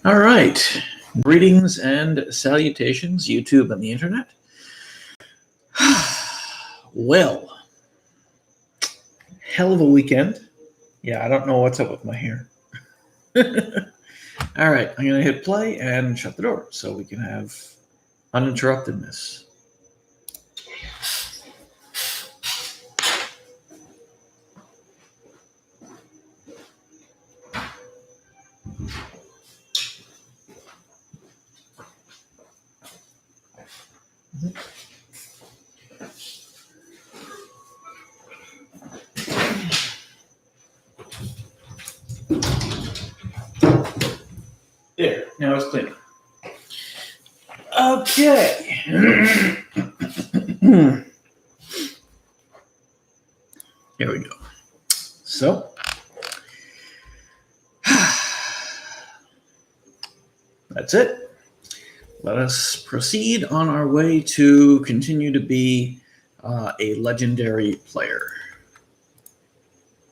All right. Greetings and salutations, YouTube and the internet. Well, hell of a weekend. Yeah, I don't know what's up with my hair. All right, I'm going to hit play and shut the door so we can have uninterruptedness. There, now it's clean. Okay. Here we go. So, that's it. Let us proceed on our way to continue to be a legendary player.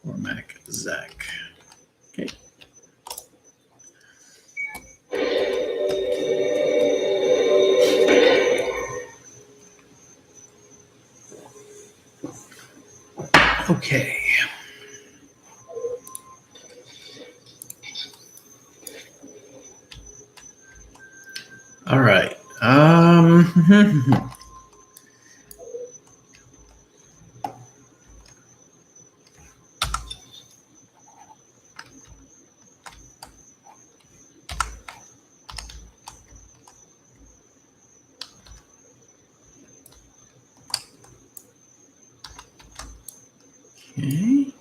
Or Mac Zach. Okay. Okay. All right. Okay.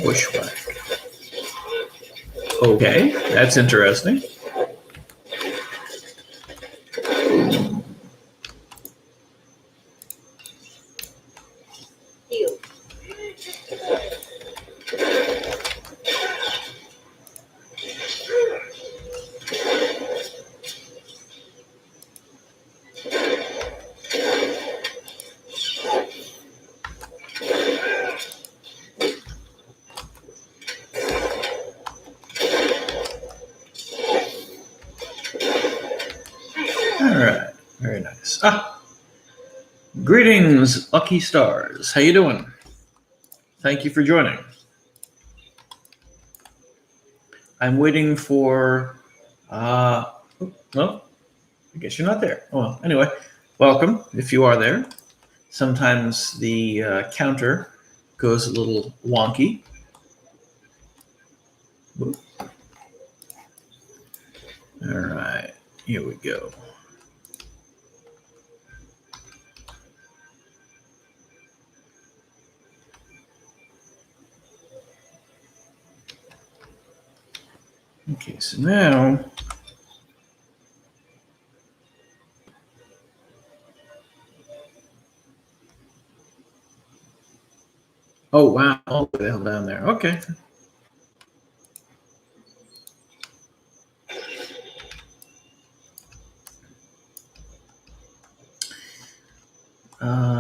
Bushwhack. Okay, that's interesting. All right, very nice. Greetings, lucky stars. How you doing? Thank you for joining. I'm waiting for. Well, I guess you're not there. Well, anyway, welcome if you are there. Sometimes the counter goes a little wonky. All right, here we go. Okay, so now oh wow, all the way down there. Okay.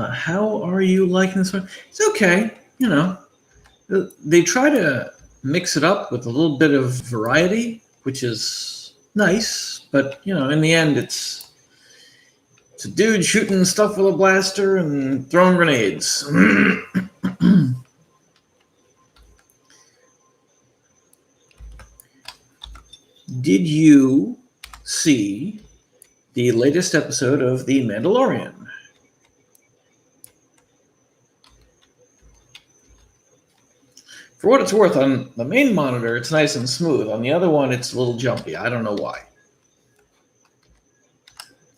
How are you liking this one? It's okay. You know, they try to mix it up with a little bit of variety, which is nice. But you know, in the end, it's a dude shooting stuff with a blaster and throwing grenades. Did you see the latest episode of The Mandalorian? For what it's worth, on the main monitor, it's nice and smooth. On the other one, it's a little jumpy. I don't know why.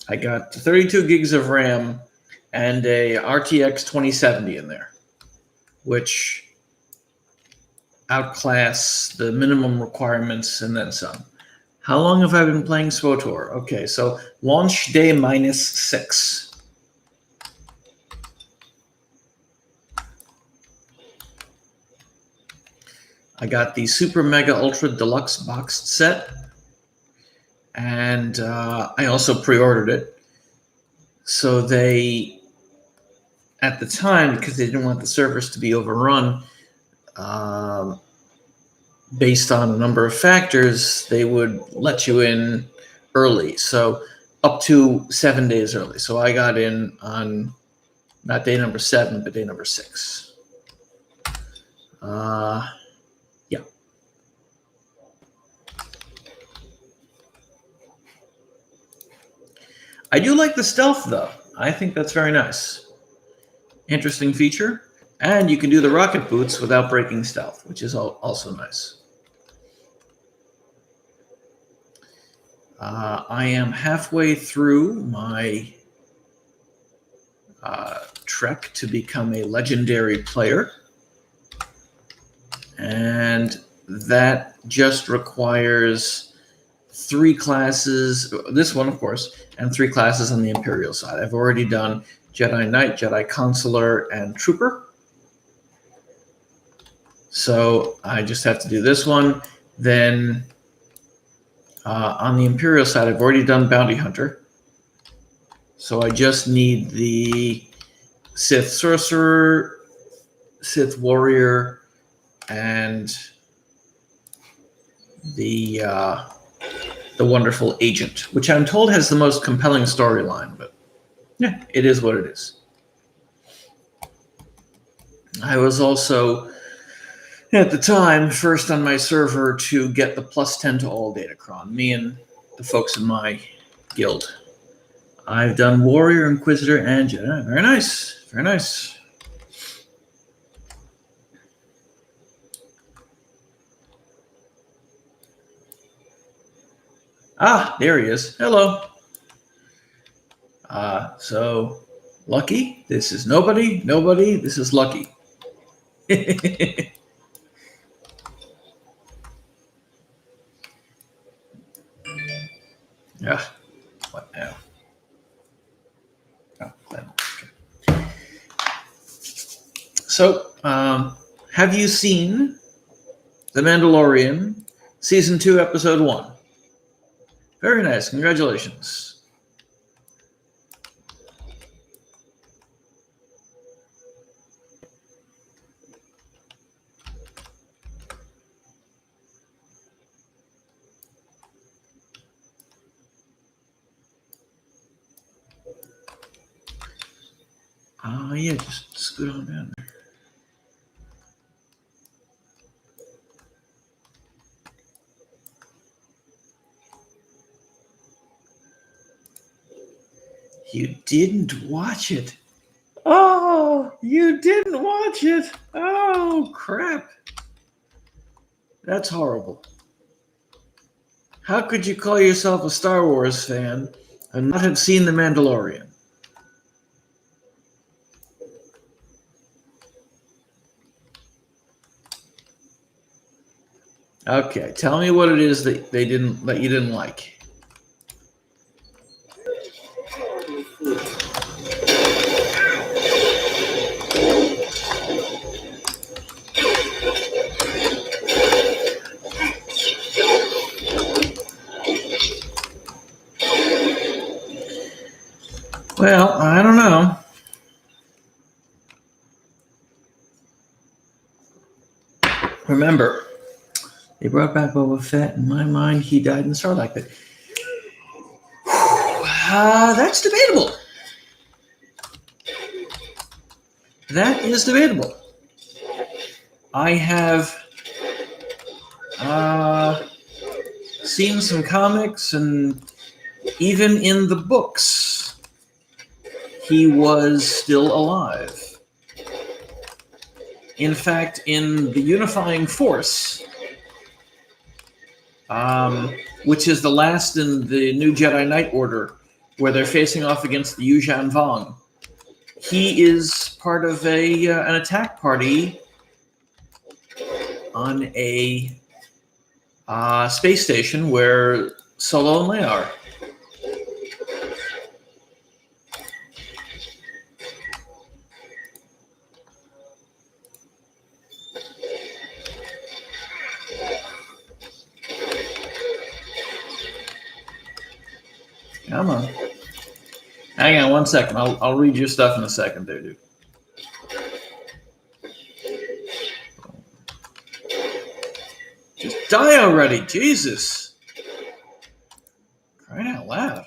I got 32 gigs of RAM and a RTX 2070 in there, which outclass the minimum requirements and then some. How long have I been playing SWTOR? Okay, so launch day -6. I got the Super Mega Ultra Deluxe boxed set, and I also pre-ordered it. So they, at the time, because they didn't want the servers to be overrun, based on a number of factors, they would let you in early. So up to 7 days early. So I got in on not day number 7, but day number 6. Yeah. I do like the stealth, though. I think that's very nice. Interesting feature. And you can do the rocket boots without breaking stealth, which is also nice. I am halfway through my trek to become a legendary player. And that just requires 3 classes, this one, of course, and 3 classes on the Imperial side. I've already done Jedi Knight, Jedi Consular, and Trooper. So I just have to do this one. Then on the Imperial side, I've already done Bounty Hunter. So I just need the Sith Sorcerer, Sith Warrior, and the Wonderful Agent, which I'm told has the most compelling storyline, but yeah, it is what it is. I was also, at the time, first on my server to get the +10 to all Datacron, me and the folks in my guild. I've done Warrior, Inquisitor, and Jedi. Very nice. Very nice. Ah, there he is. Hello. So, Lucky. This is nobody. Nobody. This is Lucky. Yeah. What now? Oh, okay. So, have you seen The Mandalorian, Season 2, Episode 1? Very nice. Congratulations. Yeah, just scoot on down there. You didn't watch it. Oh, you didn't watch it. Oh, crap. That's horrible. How could you call yourself a Star Wars fan and not have seen The Mandalorian? Okay, tell me what it is that you didn't like. Well, I don't know. Remember, they brought back Boba Fett. In my mind, he died in the Sarlacc pit. That's debatable. That is debatable. I have seen some comics, and even in the books, he was still alive. In fact, in the Unifying Force, which is the last in the New Jedi Knight Order, where they're facing off against the Yuuzhan Vong, he is part of an attack party on a space station where Solo and Leia are. Come on. Hang on 1 second. I'll read your stuff in a second there, dude. Just die already. Jesus. Crying out loud.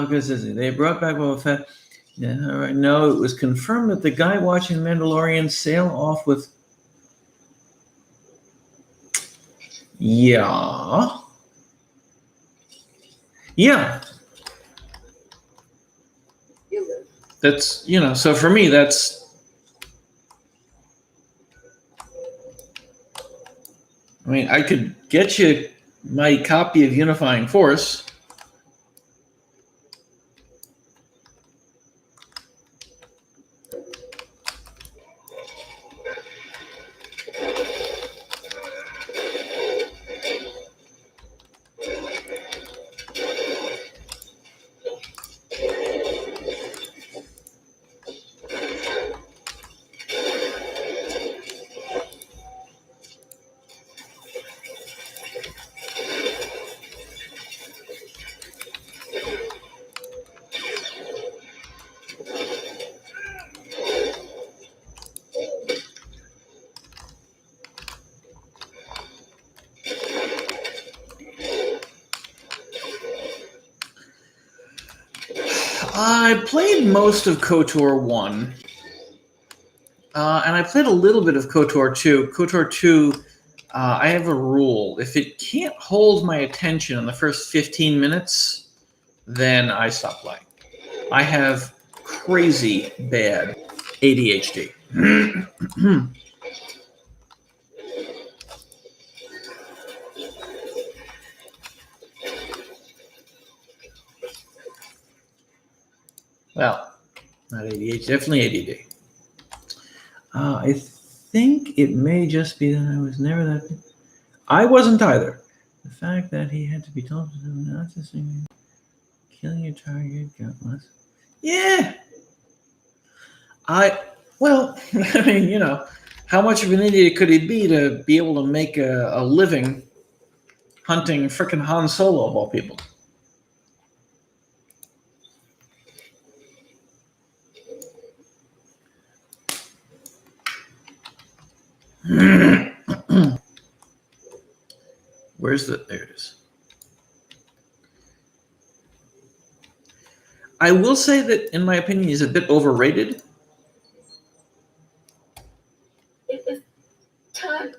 Because they brought back Boba Fett. Yeah, all right. No, it was confirmed that the guy watching Mandalorian sail off with. Yeah. Yeah. That's, so for me, that's. I mean, I could get you my copy of Unifying Force. I played most of KOTOR 1, and I played a little bit of KOTOR 2. KOTOR 2, I have a rule. If it can't hold my attention in the first 15 minutes, then I stop playing. I have crazy bad ADHD. Well, not ADHD, definitely ADD. I think it may just be that I was never that. I wasn't either. The fact that he had to be told to do not to sing, killing your target, gutless. Yeah. Well, I mean, how much of an idiot could he be to be able to make a living hunting frickin' Han Solo of all people? Where's the? There it is. I will say that, in my opinion, he's a bit overrated. It is time.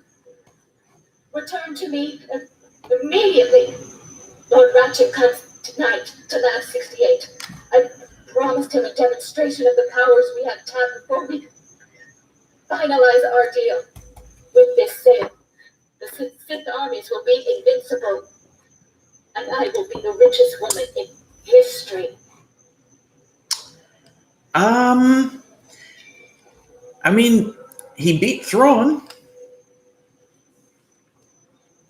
Return to me immediately. Lord Ratchet comes tonight to Lab 68. I promised him a demonstration of the powers we have tapped before we finalize our deal. With this sale, the Sith armies will be invincible, and I will be the richest woman in history. I mean, he beat Thrawn.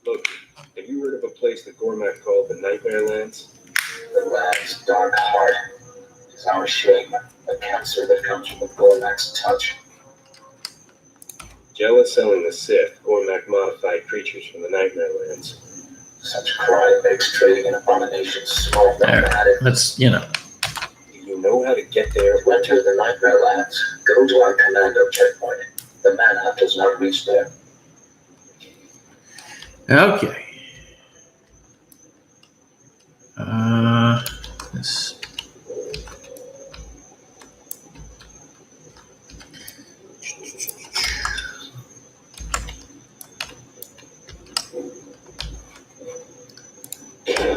Look, have you heard of a place that Gormak called the Nightmare Lands? The land's dark heart is our shame, a cancer that comes from the Gormak's touch. Jealous selling the Sith, Gormak modified creatures from the Nightmare Lands. Such crime makes trading in abominations small mathematic. Let's, Do you know how to get there? Enter the Nightmare Lands. Go to our commando checkpoint. The manhunt does not reach there. Okay. This.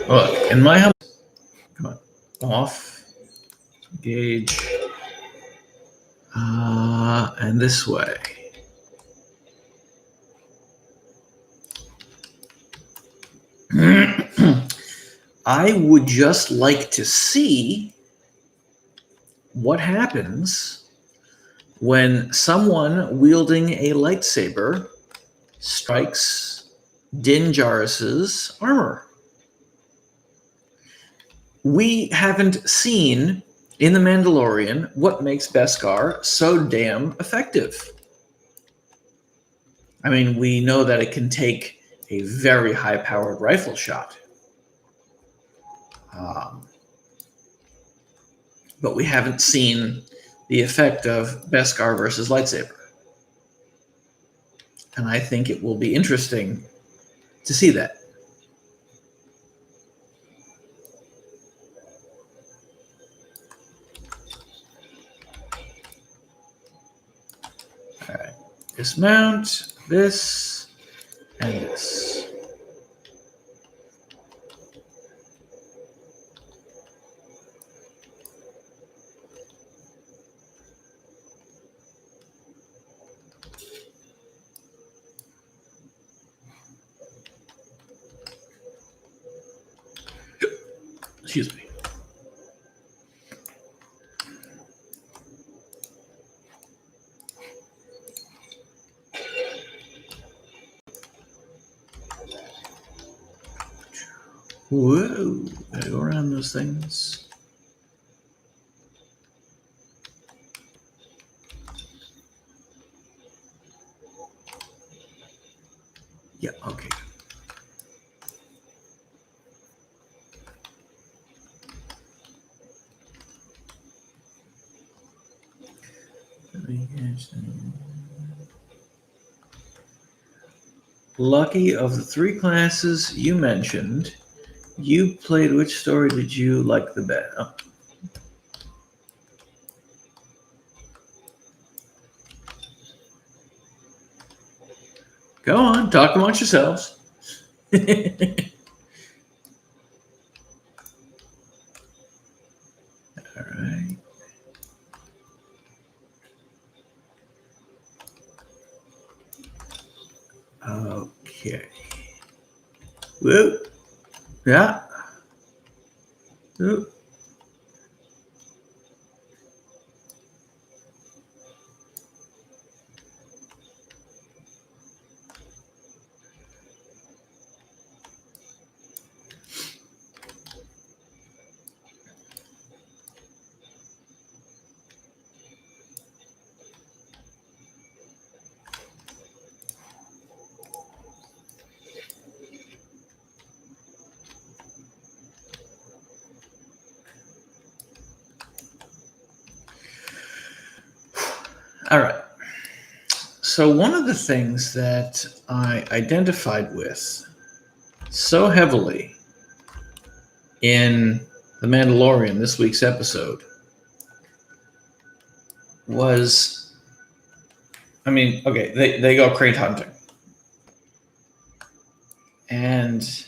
Look, in my house, come on, off, gauge, and this way. I would just like to see what happens when someone wielding a lightsaber strikes Din Djarin's armor. We haven't seen in The Mandalorian what makes Beskar so damn effective. I mean, we know that it can take a very high-powered rifle shot. But we haven't seen the effect of Beskar versus lightsaber. And I think it will be interesting to see that. All right. Dismount, this, and this. Excuse me. Whoa, gotta go around those things. Yeah, okay. Lucky, of the three classes you mentioned, you played, which story did you like the best? Oh. Go on, talk amongst yourselves. All right. Okay. Whoop. Yeah. Whoop. All right. So one of the things that I identified with so heavily in The Mandalorian, this week's episode, was, I mean, okay, they go crate hunting. And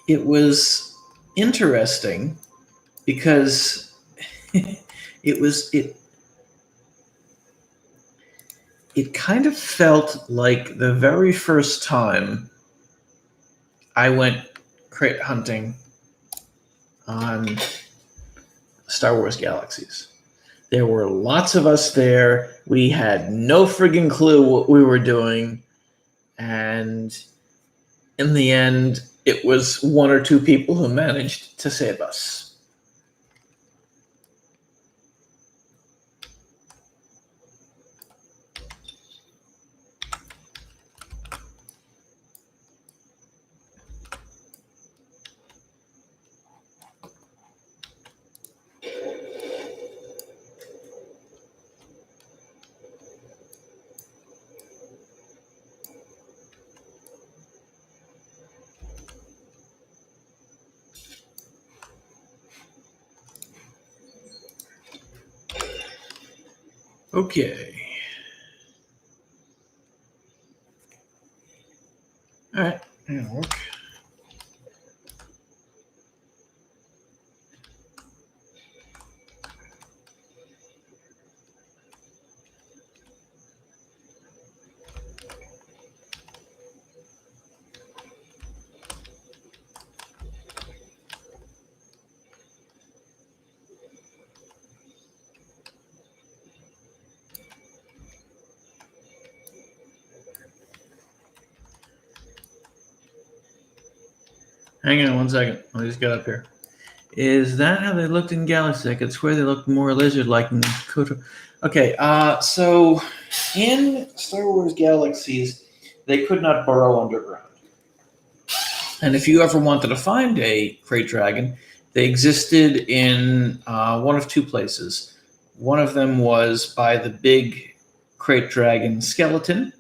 it was interesting because it kind of felt like the very first time I went crate hunting on Star Wars Galaxies. There were lots of us there. We had no friggin' clue what we were doing. And in the end, it was one or two people who managed to save us. Okay. All right. That'll work. Hang on one second. Let me just get up here. Is that how they looked in Galaxy? I could swear they looked more lizard-like in Kotor. Okay, so in Star Wars Galaxies, they could not burrow underground. And if you ever wanted to find a crate dragon, they existed in one of two places. One of them was by the big crate dragon skeleton,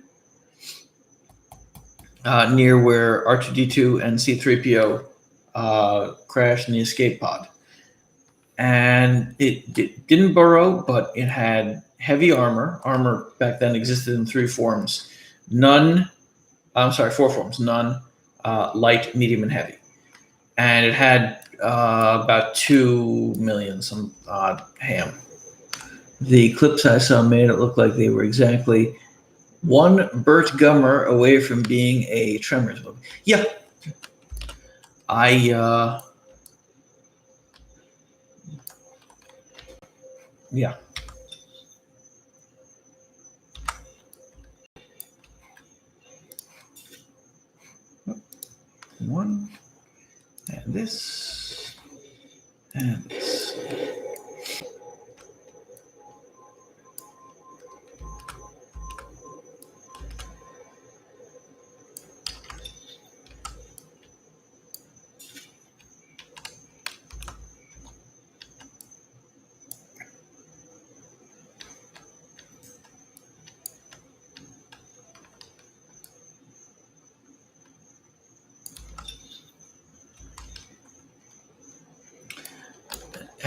near where R2D2 and C3PO crashed in the escape pod. And it didn't burrow, but it had heavy armor. Armor back then existed in four forms. None, light, medium, and heavy. And it had about 2 million, some odd ham. The clips I saw made it look like they were exactly one Burt Gummer away from being a Tremors movie. Yeah. Yeah. One, and this, and this.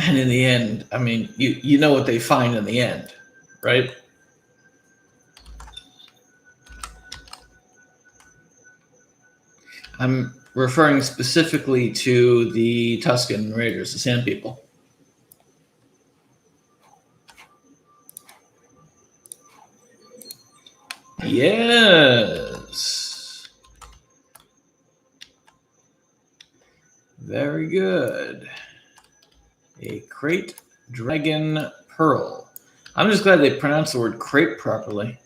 And in the end, I mean, you know what they find in the end, right? I'm referring specifically to the Tusken Raiders, the Sand People. Yes. Very good. A crate dragon pearl. I'm just glad they pronounced the word crate properly.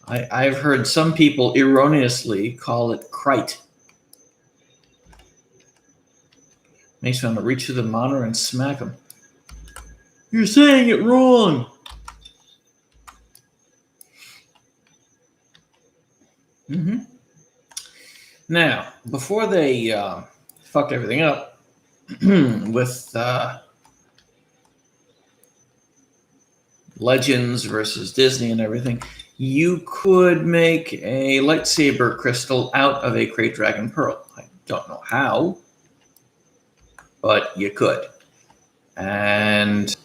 I've heard some people erroneously call it crite. Makes me want to reach through the monitor and smack them. You're saying it wrong. Mm-hmm. Now, before they fucked everything up with Legends versus Disney and everything, you could make a lightsaber crystal out of a crate dragon pearl. I don't know how, but you could. And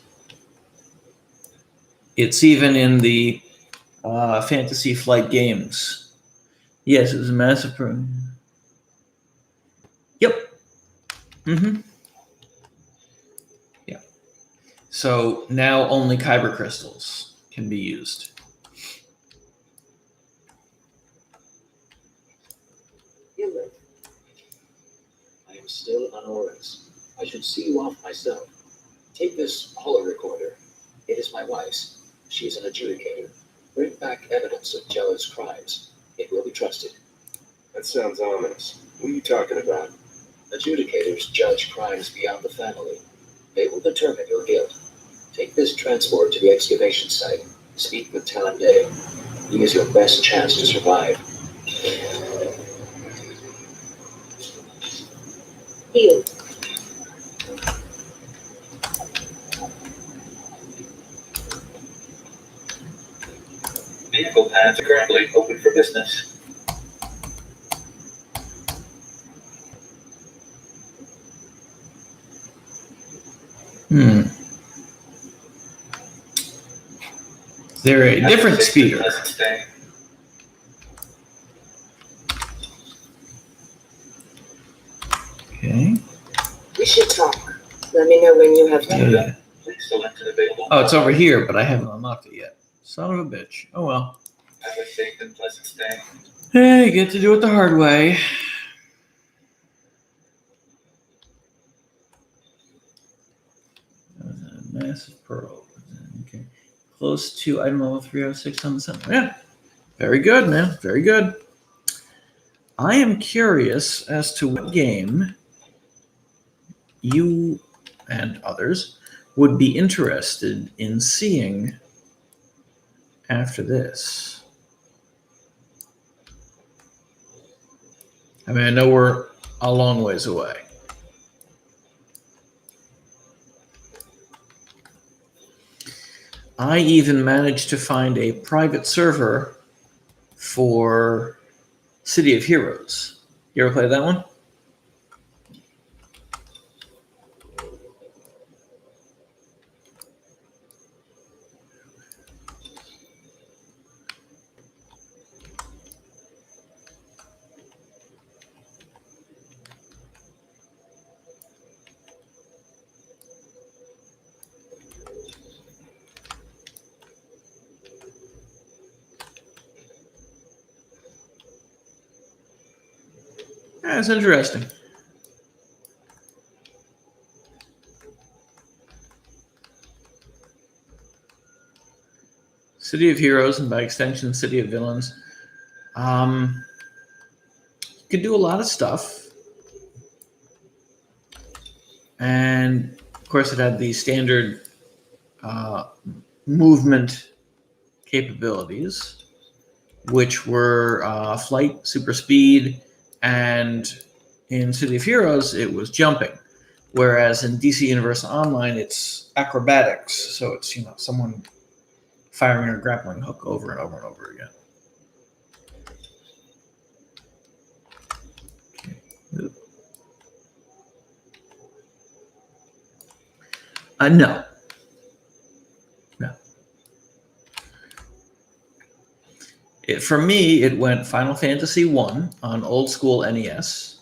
it's even in the Fantasy Flight games. Yes, it was a massive pearl. Yep. Mm-hmm. Yeah. So now only kyber crystals can be used. I am still on Oryx. I should see you off myself. Take this holo recorder. It is my wife's. She is an adjudicator. Bring back evidence of Jella's crimes. It will be trusted. That sounds ominous. What are you talking about? Adjudicators judge crimes beyond the family. They will determine your guilt. Take this transport to the excavation site. Speak with Talon Day. He is your best chance to survive. Heal. Vehicle paths are currently open for business. They're a different speeder. Okay. We should talk. Let me know when you have time. Yeah. Please select an available. Oh, it's over here, but I haven't unlocked it yet. Son of a bitch. Oh well. Have a safe and pleasant stay. Hey, you get to do it the hard way. That was a massive pearl. Okay. Close to item level 306 on the center. Yeah. Very good, man. Very good. I am curious as to what game you and others would be interested in seeing after this. I mean, I know we're a long ways away. I even managed to find a private server for City of Heroes. You ever play that one? Yeah, it's interesting. City of Heroes, and by extension, City of Villains. You can do a lot of stuff. And of course, it had the standard movement capabilities, which were flight, super speed, and in City of Heroes, it was jumping. Whereas in DC Universe Online, it's acrobatics. So it's, someone firing a grappling hook over and over and over again. No. For me, it went Final Fantasy 1 on old school NES,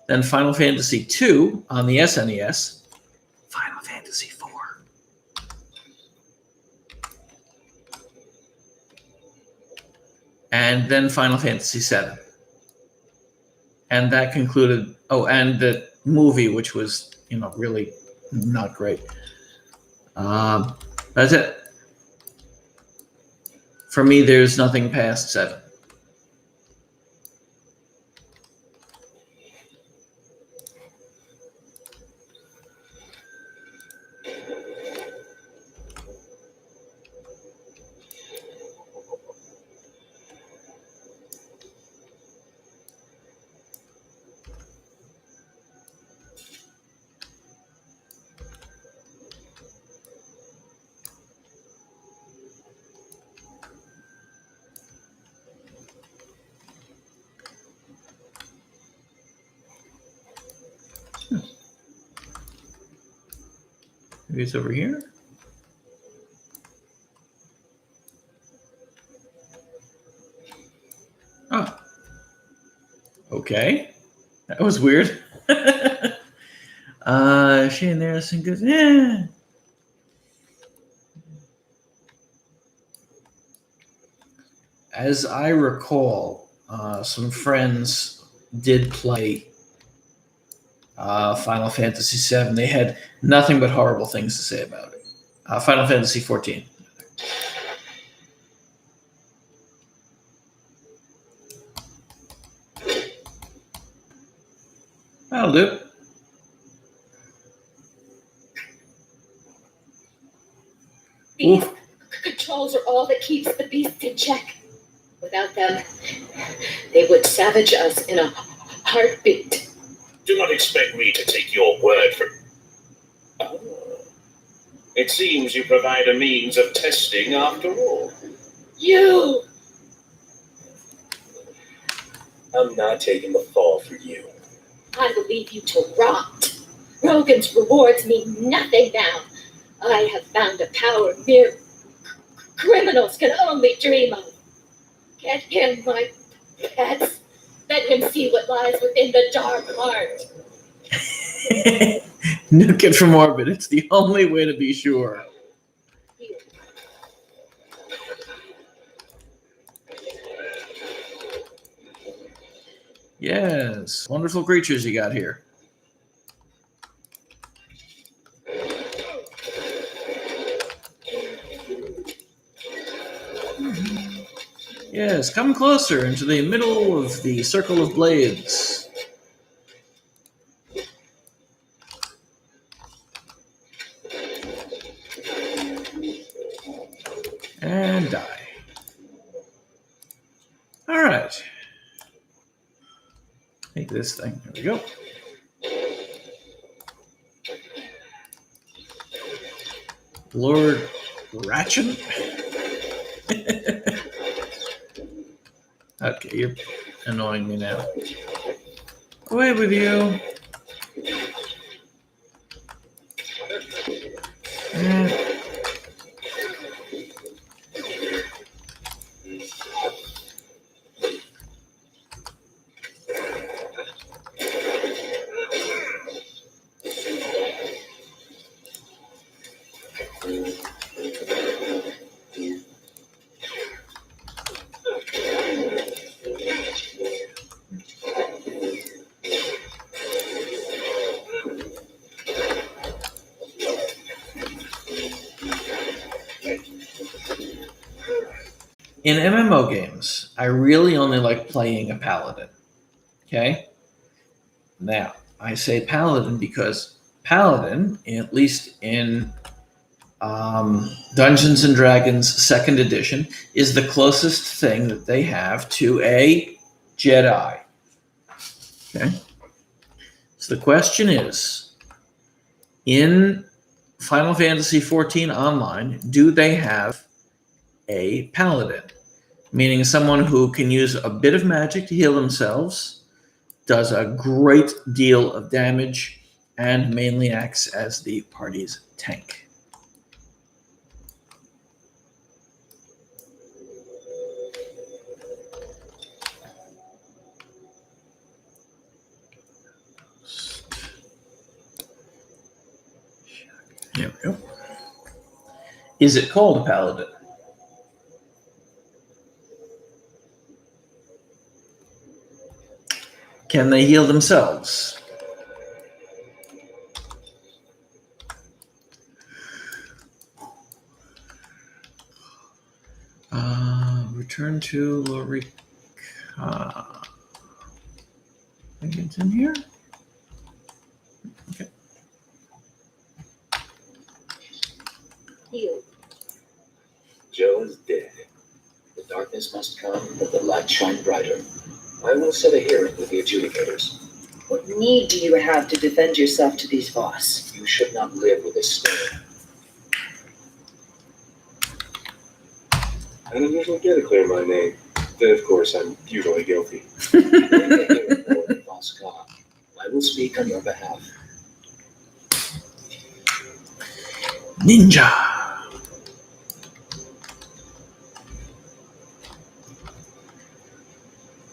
then Final Fantasy 2 on the SNES, Final Fantasy 4. And then Final Fantasy 7. And that concluded, and the movie, which was, really not great. That's it. For me, there's nothing past 7. Maybe it's over here. Oh. Okay. That was weird. Shane Harrison goes, yeah. As I recall, some friends did play Final Fantasy VII. They had nothing but horrible things to say about it. Final Fantasy XIV. That'll do. These controls are all that keeps the beast in check. Without them, they would savage us in a heartbeat. Do not expect me to take your word for... Oh. It seems you provide a means of testing after all. You! I'm not taking the fall for you. I will leave you to rot. Rogan's rewards mean nothing now. I have found a power mere criminals can only dream of. Get him, my pets. Let him see what lies within the dark heart. Nuke it from orbit. It's the only way to be sure. Yes. Wonderful creatures you got here. Yes, come closer into the middle of the circle of blades. And die. All right. Hey. this thing. There we go. Lord Ratchet. Okay, you're annoying me now. Away with you. In MMO games, I really only like playing a paladin. Okay? Now, I say paladin because paladin, at least in Dungeons and Dragons Second Edition, is the closest thing that they have to a Jedi. Okay? So the question is, in Final Fantasy XIV Online, do they have a paladin? Meaning someone who can use a bit of magic to heal themselves, does a great deal of damage, and mainly acts as the party's tank. There we go. Is it called a paladin? Can they heal themselves? Return to Lorica. I think it's in here. Okay. You. Joe is dead. The darkness must come, but the light shine brighter. I will set a hearing with the adjudicators. What need do you have to defend yourself to these Voss? You should not live with this stone. I don't usually get to clear my name. Then, of course, I'm usually guilty. Bring a hearing, Lord Voss Ka. I will speak on your behalf. Ninja.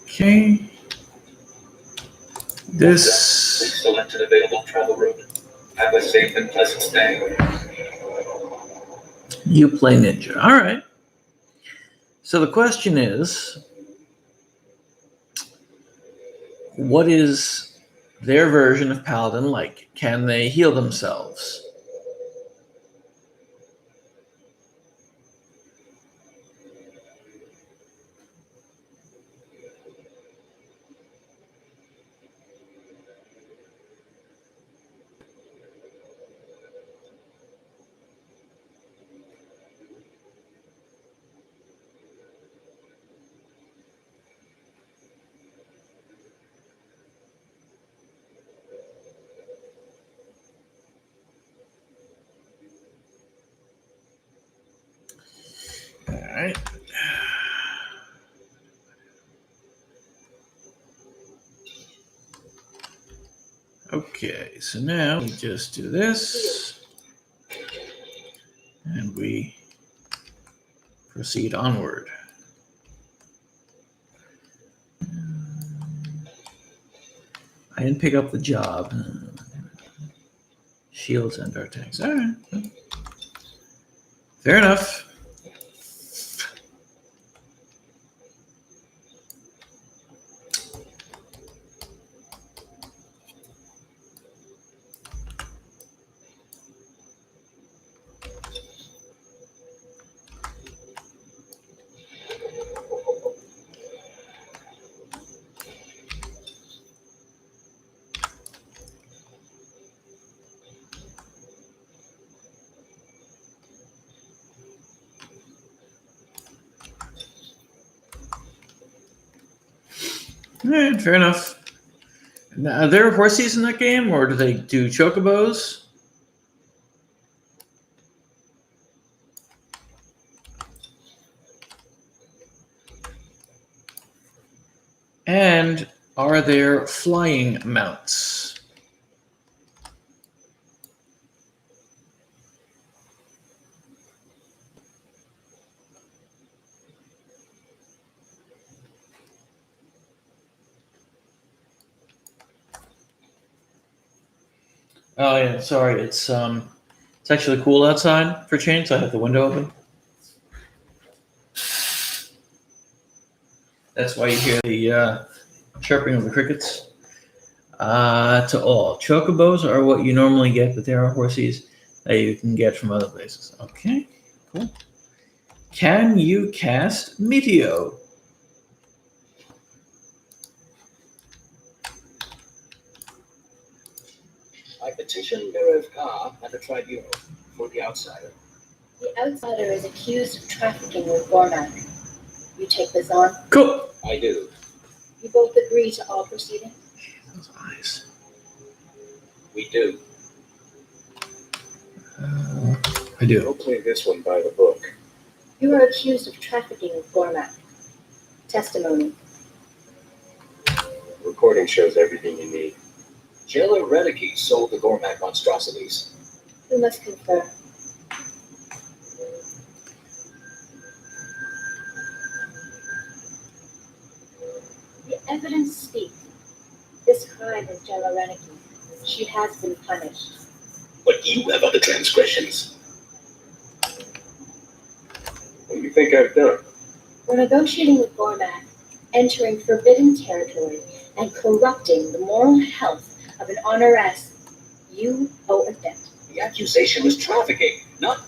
Okay. This. Please select an available travel route. Have a safe and pleasant stay. You play ninja. All right. So the question is, what is their version of paladin like? Can they heal themselves? All right. Okay, so now we just do this, and we proceed onward. I didn't pick up the job. Shields and our tanks. All right. Fair enough. All right, fair enough. Now, are there horsies in that game, or do they do chocobos? And are there flying mounts? Oh yeah, sorry. It's actually cool outside for a change, so I have the window open. That's why you hear the chirping of the crickets. To all, chocobos are what you normally get, but there are horsies that you can get from other places. Okay, cool. Can you cast Meteo? I petition Mirav Ka at the tribunal for the outsider. The outsider is accused of trafficking with Gormak. You take this on. Cool. I do. You both agree to all proceedings. Those eyes. We do. I do. Don't play this one by the book. You are accused of trafficking with Gormak. Testimony. Recording shows everything you need. Jailer Reneki sold the Gormak monstrosities. We must confer. The evidence speaks. This crime is Jailer Reneki. She has been punished. But you have other transgressions. What do you think I've done? For negotiating with Gormak, entering forbidden territory, and corrupting the moral health of an honoress, you owe a debt. The accusation was trafficking, not.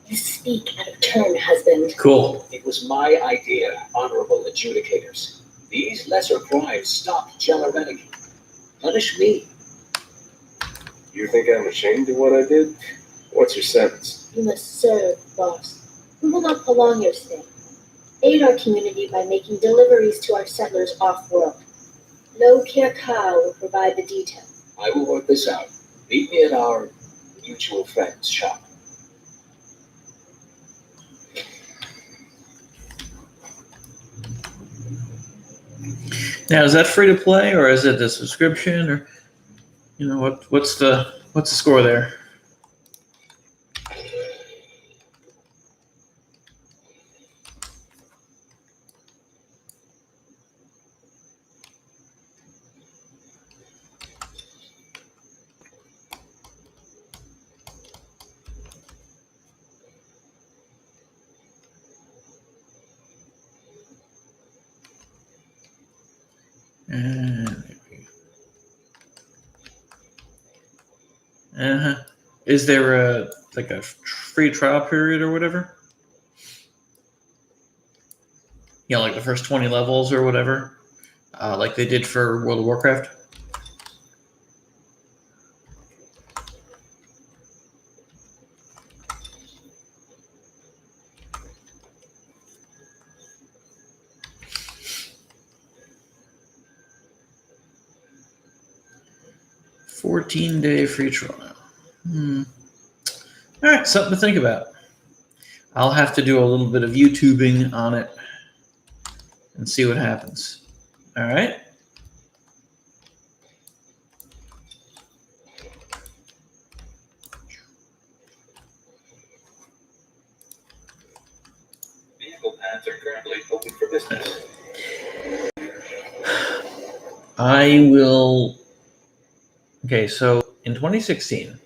You speak out of turn, husband. Cool. It was my idea, honorable adjudicators. These lesser crimes stopped Jailer Reneki. Punish me. You think I'm ashamed of what I did? What's your sentence? You must serve, boss. We will not prolong your stay. Aid our community by making deliveries to our settlers off-world. Lo Kirka will provide the detail. I will work this out. Meet me at our mutual friend's shop. Now, is that free to play, or is it a subscription, or what's the score there? Is there a free trial period or whatever? Yeah, like the first 20 levels or whatever, like they did for World of Warcraft. $14-day free trial. All right, something to think about. I'll have to do a little bit of YouTubing on it and see what happens. All right. Vehicle paths are currently open for business. I will. Okay, so in 2016,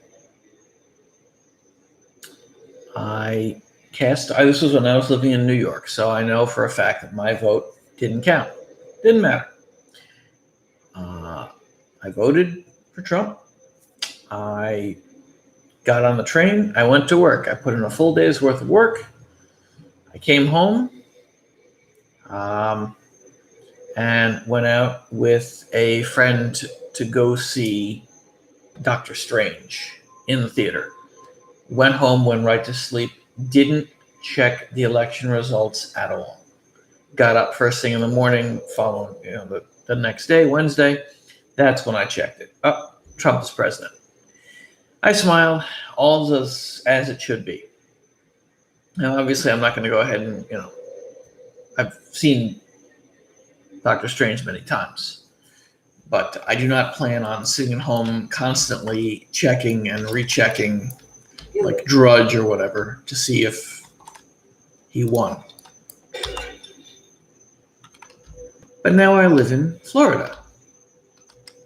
this was when I was living in New York, so I know for a fact that my vote didn't count. Didn't matter. I voted for Trump. I got on the train. I went to work. I put in a full day's worth of work. I came home and went out with a friend to go see Doctor Strange in the theater. Went home, went right to sleep, didn't check the election results at all. Got up first thing in the morning, following the next day, Wednesday, That's when I checked it. Oh, Trump is president. I smiled. All is as it should be. Now, obviously, I'm not going to go ahead and, I've seen Doctor Strange many times, but I do not plan on sitting at home constantly checking and rechecking, like Drudge or whatever, to see if he won. But now I live in Florida,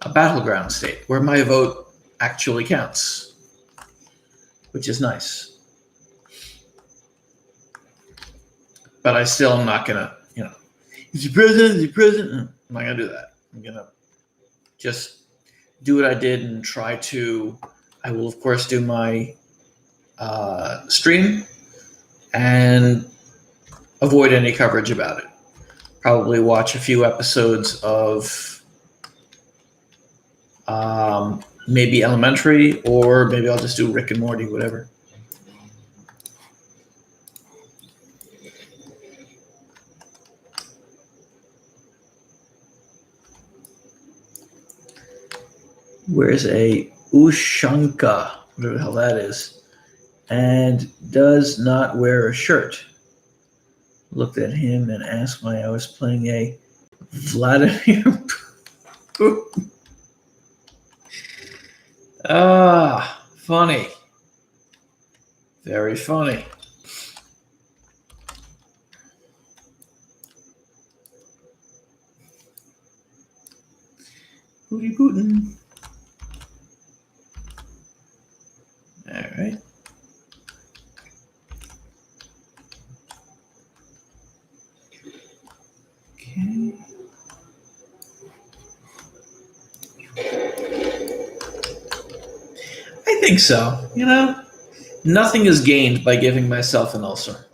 a battleground state where my vote actually counts, which is nice. But I still am not going to, is he president? Is he president? I'm not going to do that. I'm going to just do what I did and try to. I will, of course, do my stream and avoid any coverage about it. Probably watch a few episodes of maybe Elementary, or maybe I'll just do Rick and Morty, whatever. Wears a Ushanka, whatever the hell that is, and does not wear a shirt. Looked at him and asked why I was playing a Vladimir Putin. Funny. Very funny. Booty Putin. All right. Okay. I think so. Nothing is gained by giving myself an ulcer.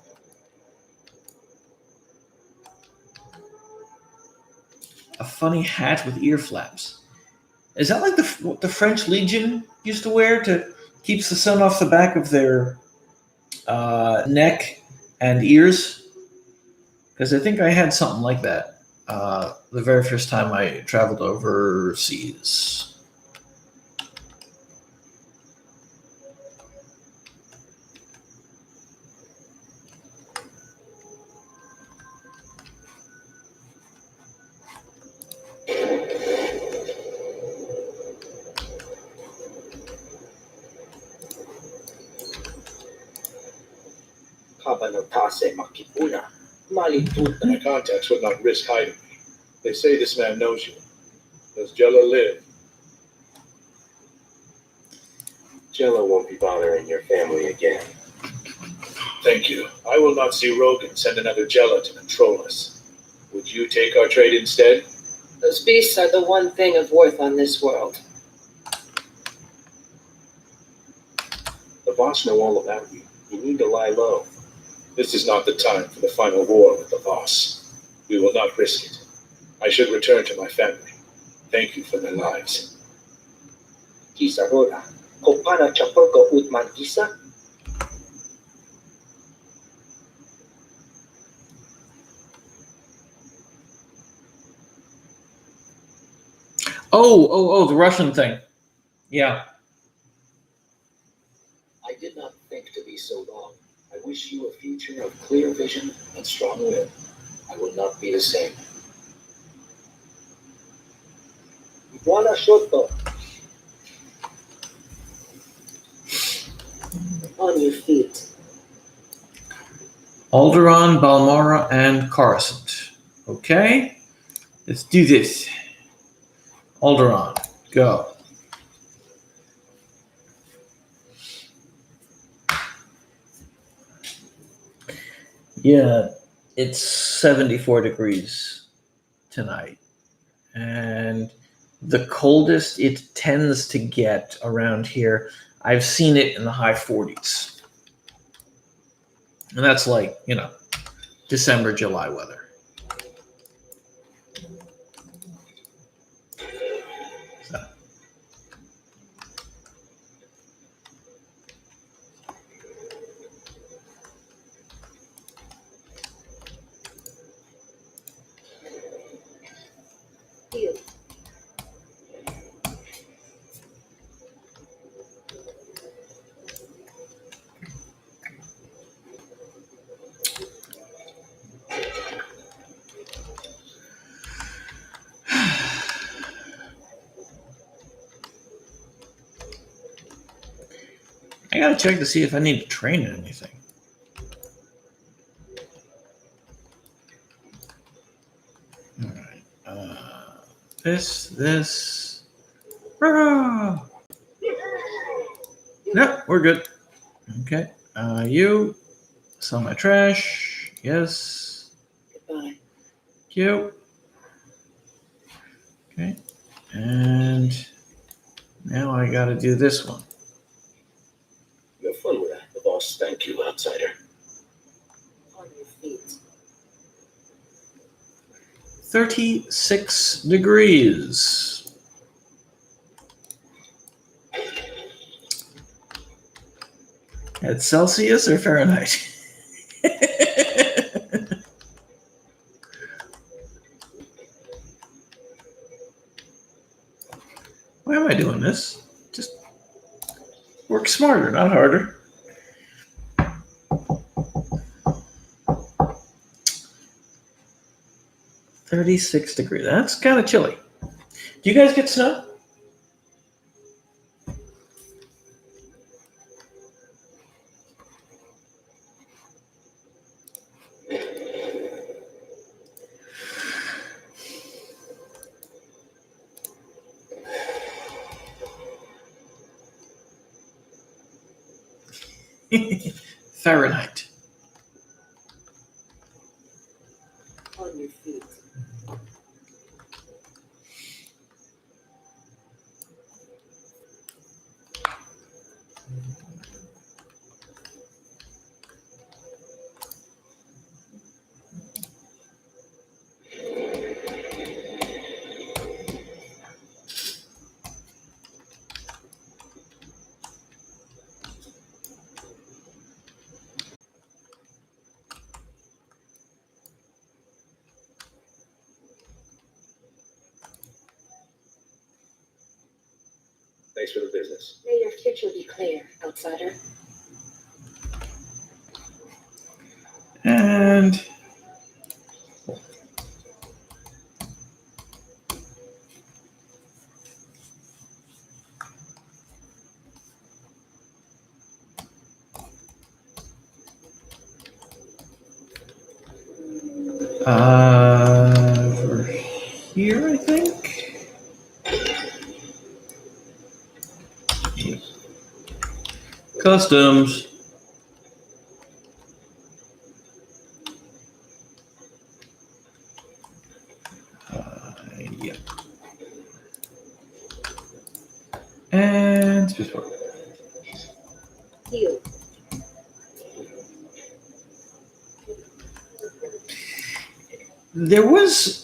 A funny hat with ear flaps. Is that like what the French Legion used to wear to keeps the sun off the back of their neck and ears? Because I think I had something like that the very first time I traveled overseas. My contacts would not risk hiding me. They say this man knows you. Does Jella live? Jella won't be bothering your family again. Thank you. I will not see Rogan send another Jella to control us. Would you take our trade instead? Those beasts are the one thing of worth on this world. The boss know all about you. You need to lie low. This is not the time for the final war with the boss. We will not risk it. I should return to my family. Thank you for their lives. Oh, the Russian thing. Yeah. I did not think to be so long. I wish you a future of clear vision and strong will. I will not be the same. On your feet. Alderaan, Balmora, and Coruscant. Okay, let's do this. Alderaan, go. Yeah, it's 74 degrees tonight. And the coldest it tends to get around here, I've seen it in the high 40s. And that's like, December, July weather. So. I gotta check to see if I need to train in anything. All right. This. Ah! No, we're good. Okay. You sell my trash. Yes. Goodbye. Thank you. Okay. And now I got to do this one. You have fun with that, the boss. Thank you, outsider. On your feet. 36 degrees. At Celsius or Fahrenheit? Why am I doing this? Just work smarter, not harder. $36. That's kind of chilly. Do you guys get snow? Fahrenheit. On your feet. Thanks for the business. May your future be clear, outsider. And over here, I think. Yep. Customs. Yep. And space bar. Heal. There was.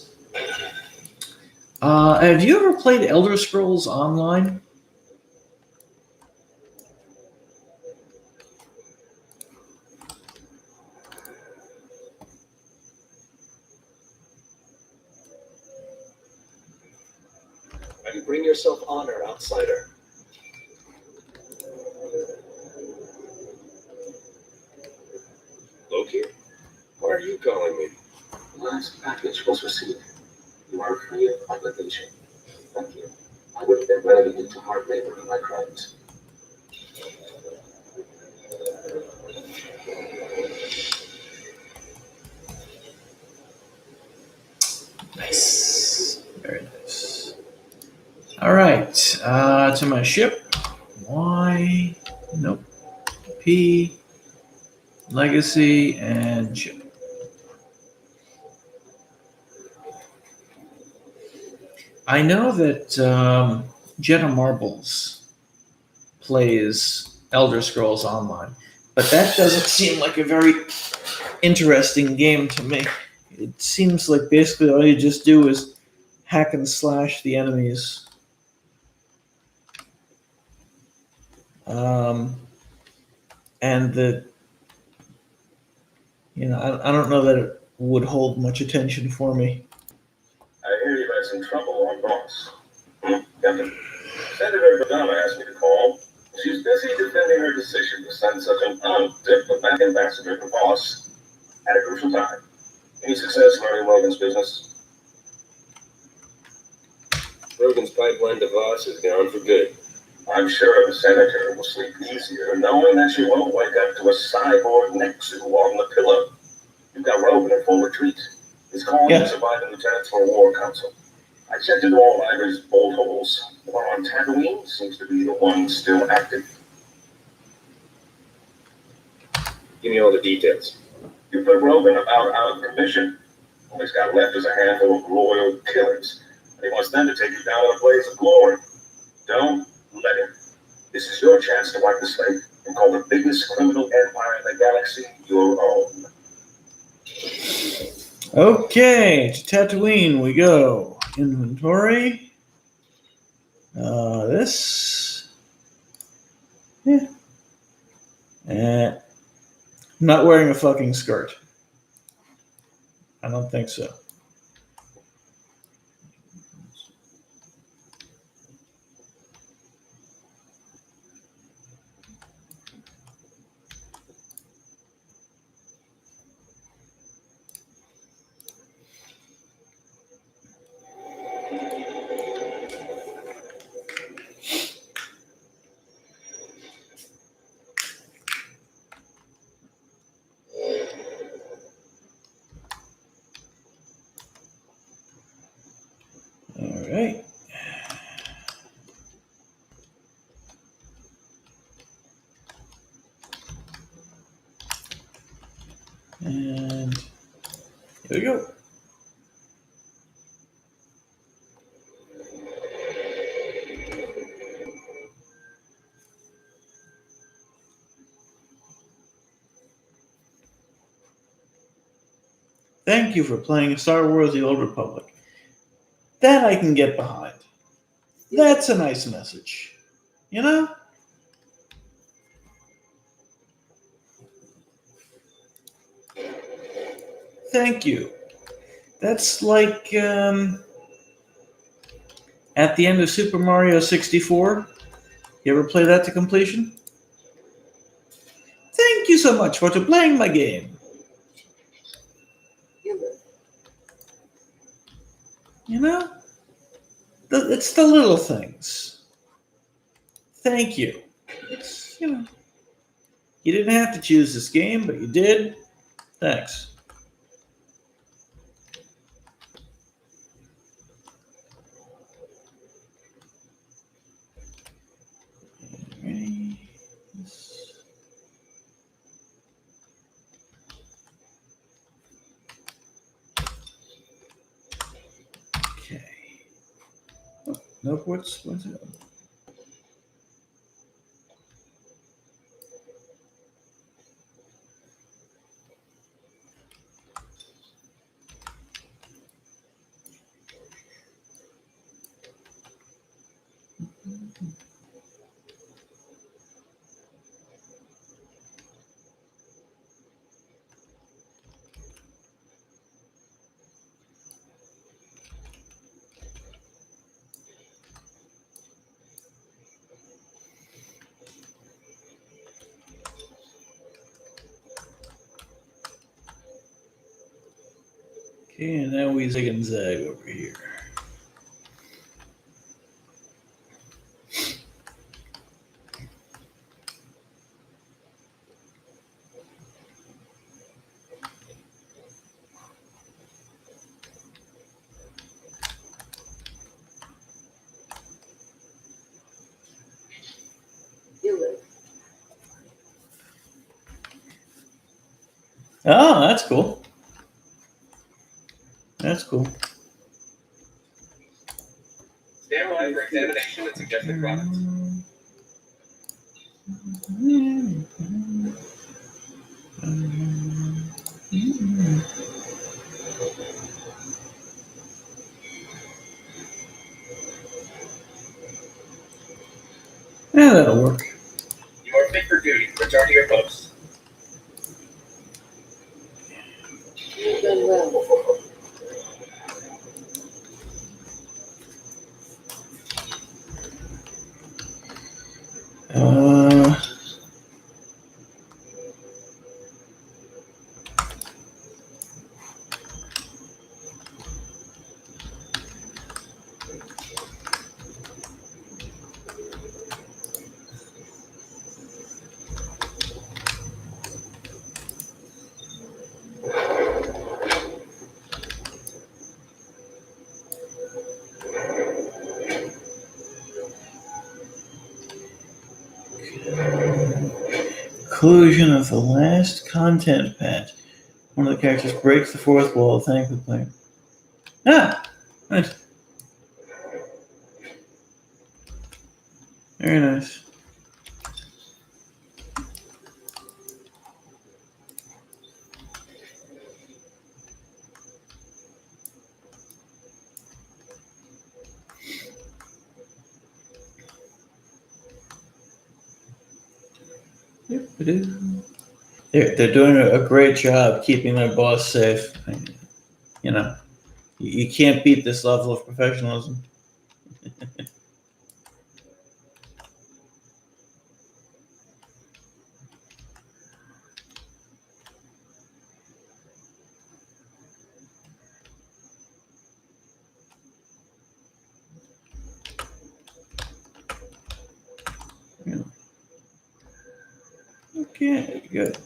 Have you ever played Elder Scrolls Online? You bring yourself honor, outsider. Loki? Why are you calling me? The last package was received. You are free of obligation. Thank you. I would have been relegated to hard labor for my crimes. Nice. Very nice. All right. To my ship. Y. Nope. P. Legacy and ship. I know that Jenna Marbles plays Elder Scrolls Online, but that doesn't seem like a very interesting game to me. It seems like basically all you just do is hack and slash the enemies. And I don't know that it would hold much attention for me. I hear you had some trouble on boss. Captain, Senator Badama asked me to call. She's busy defending her decision to send such an undiplomatic ambassador to boss at a crucial time. Any success learning Logan's business? Logan's pipeline to Voss is gone for good. I'm sure the senator will sleep easier knowing that she won't wake up to a cyborg Nexu on the pillow. You've got Rogan in full retreat. He's calling the surviving lieutenants for a war council. I checked into all Ivor's bolt holes. The one on Tatooine seems to be the one still active. Give me all the details. You put Rogan about out of commission. All he's got left is a handful of loyal killers. And he wants them to take you down in a blaze of glory. Don't let him. This is your chance to wipe the slate and call the biggest criminal empire in the galaxy your own. Okay, to Tatooine we go. Inventory. This. Yeah. I'm not wearing a fucking skirt. I don't think so. All right. And here we go. Thank you for playing Star Wars: The Old Republic. That I can get behind. That's a nice message. You know? Thank you. That's like at the end of Super Mario 64. You ever play that to completion? Thank you so much for playing my game. You know? It's the little things. Thank you. It's, you know, you didn't have to choose this game, but you did. Thanks. Okay. Oh, nope, what's it? Okay, and now we zig and zag over here. Oh, that's cool. That's cool. Stand by for examination and suggested products. Yeah, that'll work. You are fit for duty. Return to your posts. You've done well. Uh, conclusion of the last content patch. One of the characters breaks the fourth wall to thank the player. Ah! Nice. Very nice. They're doing a great job keeping their boss safe. You know, you can't beat this level of professionalism. Okay, good.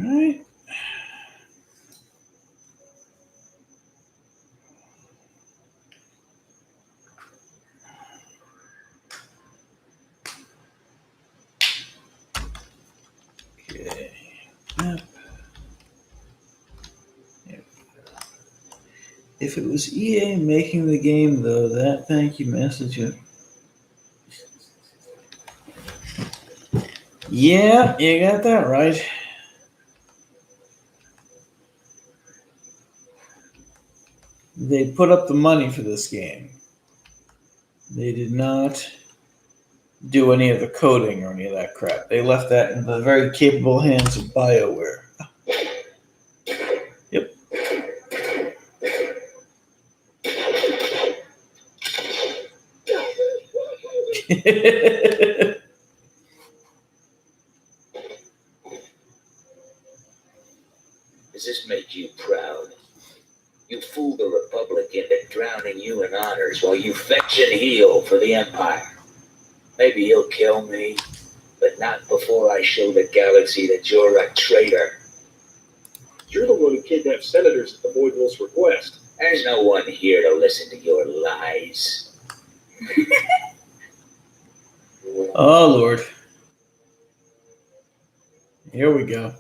All right. Okay. Yep. Yep. If it was EA making the game, though, that thank you message. Yeah, you got that right. They put up the money for this game. They did not do any of the coding or any of that crap. They left that in the very capable hands of BioWare. Yep. Does this make you proud? You fooled the Republic into drowning you in honors while you fetch and heal for the Empire. Maybe you'll kill me, but not before I show the galaxy that you're a traitor. You're the one who kidnapped senators at the Void Wolf's request. There's no one here to listen to your lies. Oh, Lord. Here we go.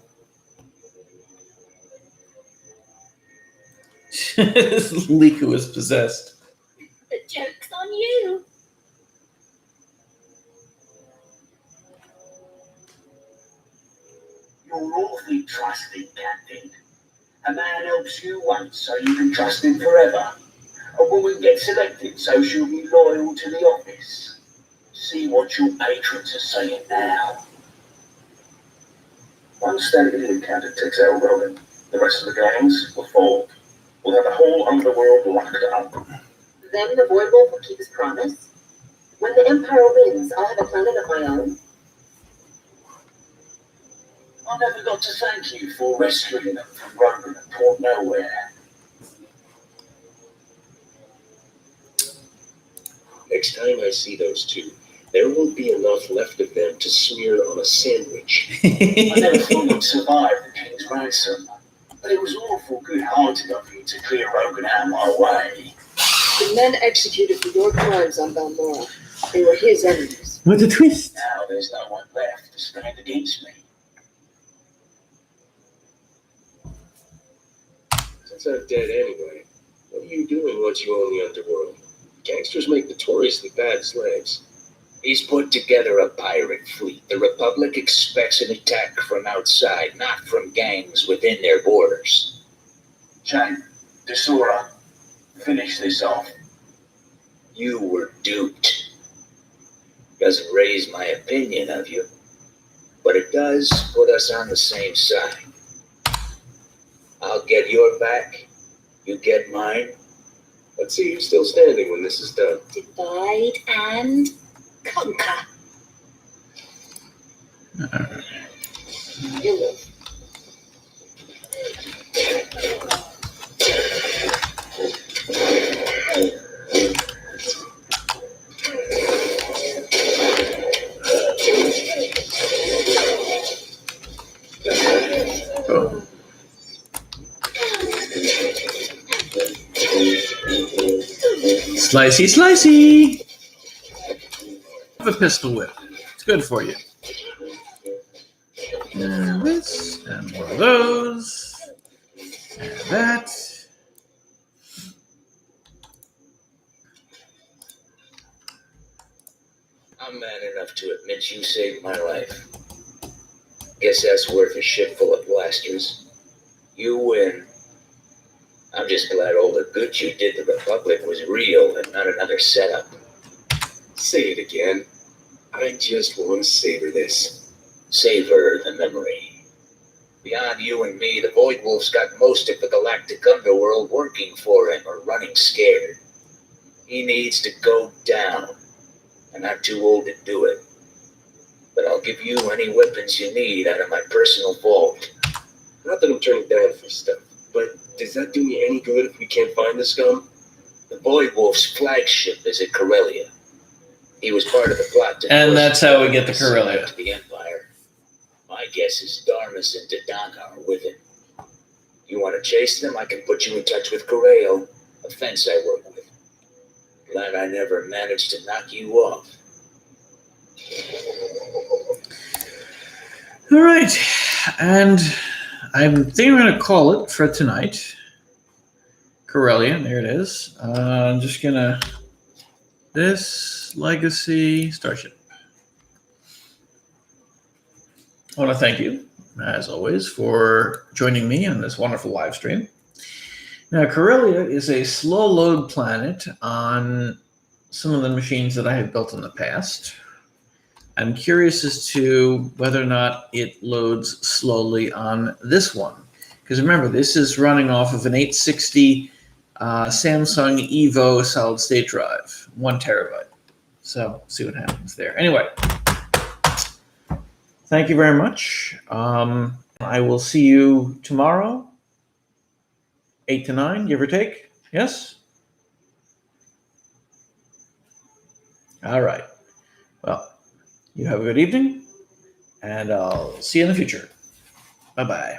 Liku is possessed. The joke's on you. You're awfully trusted, Captain. A man helps you once so you can trust him forever. A woman gets elected so she'll be loyal to the office. See what your patrons are saying now. One standing encounter takes out Roman. The rest of the gangs will fold. We'll have the whole underworld locked up. Then the Void Wolf will keep his promise. When the Empire wins, I'll have a planet of my own. I never got to thank you for rescuing them from Roman and Port Nowhere. Next time I see those two, there won't be enough left of them to smear on a sandwich. I never thought you'd survive the King's ransom, but it was awful good-hearted of you to clear Rogan out of my way. The men executed for your crimes on Balmora. They were his enemies. What a twist. Now there's no one left to stand against me. Since I'm dead anyway, what are you doing once you own the underworld? Gangsters make notoriously bad slaves. He's put together a pirate fleet. The Republic expects an attack from outside, not from gangs within their borders. Jane, Desura, finish this off. You were duped. Doesn't raise my opinion of you, but it does put us on the same side. I'll get your back, you get mine. Let's see who's still standing when this is done. Divide and conquer. You will. Oh. Slicey, slicey. Have a pistol whip. It's good for you. And this, and one of those, and that. I'm man enough to admit you saved my life. Guess that's worth a ship full of blasters. You win. I'm just glad all the good you did to the Republic was real and not another setup. Say it again. I just want to savor this. Savor the memory. Beyond you and me, the Void Wolf's got most of the galactic underworld working for him or running scared. He needs to go down. I'm not too old to do it. But I'll give you any weapons you need out of my personal vault. Not that I'm turning down for stuff, but does that do me any good if we can't find the scum? The Void Wolf's flagship is at Corellia. He was part of the plot to And force that's how we get to Corellia. to the Empire. My guess is Darmus and Dodonna are with him. You want to chase them? I can put you in touch with Corel, a fence I work with. Glad I never managed to knock you off. All right. And I'm thinking we're going to call it for tonight. Corellia, there it is. I'm just going to... This Legacy Starship. I want to thank you, as always, for joining me on this wonderful live stream. Now, Corellia is a slow load planet on some of the machines that I have built in the past. I'm curious as to whether or not it loads slowly on this one. Because remember, this is running off of an 860 Samsung Evo solid state drive, 1 terabyte. So, see what happens there. Anyway, thank you very much. I will see you tomorrow, 8 to 9, give or take. Yes? All right. Well, you have a good evening, and I'll see you in the future. Bye-bye.